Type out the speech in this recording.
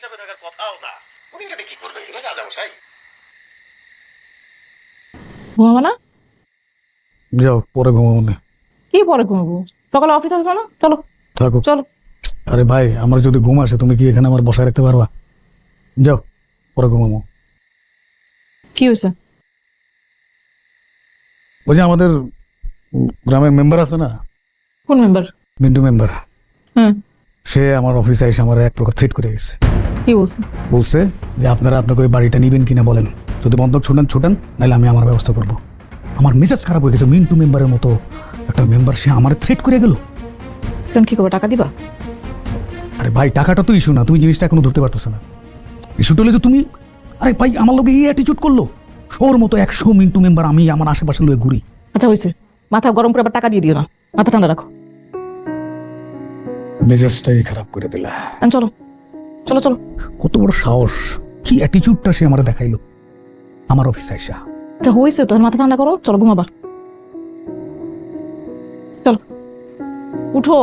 হিসাবে থাকার কথাও না। উনি এটাতে কি করবে? এটা রাজা মশাই। ঘুমাবো না? যাও পরে ঘুমাবো না। কি পরে ঘুমাবো? সকালে অফিস আছে না? চলো থাকো। চলো। আরে ভাই, আমার যদি ঘুম আসে তুমি কি এখানে আমার বসায় রাখতে পারবা? যাও পরে ঘুমাবো। কি হয়েছে? ওই যে আমাদের গ্রামের মেম্বার আছে না, কোন মেম্বার? মিন্টু মেম্বার, হ্যাঁ, সে আমার অফিসে এসে আমার এক প্রকার থ্রেট করে গেছে। কি বলছে? বলছে যে আপনারা আপনাকে ওই বাড়িটা নিবেন কিনা বলেন, যদি বন্ধক ছুটেন নাহলে আমি আমার ব্যবস্থা করব। আমার মেজাজ খারাপ হয়ে গেছে। মিন্টু মেম্বারের মতো একটা মেম্বার সে আমার থ্রেট করে গেল। তুমি কি করবে? টাকা দিবা? আরে ভাই, টাকাটা তো ইস্যু না, তুমি জিনিসটা এখনো ধরতে পারতেছো না। ইস্যুটা হলে যে তুমি, আরে ভাই আমার লোকে এই অ্যাটিচিউড করলো। ওর মতো 100 মিন্টু মেম্বার আমি আমার আশেপাশে লয়ে ঘুরি। আচ্ছা হয়েছে, মাথা গরম করে আবার টাকা দিয়ে দিও না, মাথা ঠান্ডা রাখো। মেজাজটাই খারাপ করে দিলা। চলো চলো চলো। কত বড় সাহস, কি অ্যাটিচিউডটা সে আমার দেখাইলো আমার অফিসে আইসা। আচ্ছা হয়েছে, তোর মাথা ঠান্ডা করো, চলো ঘুমাবা। চলো উঠো।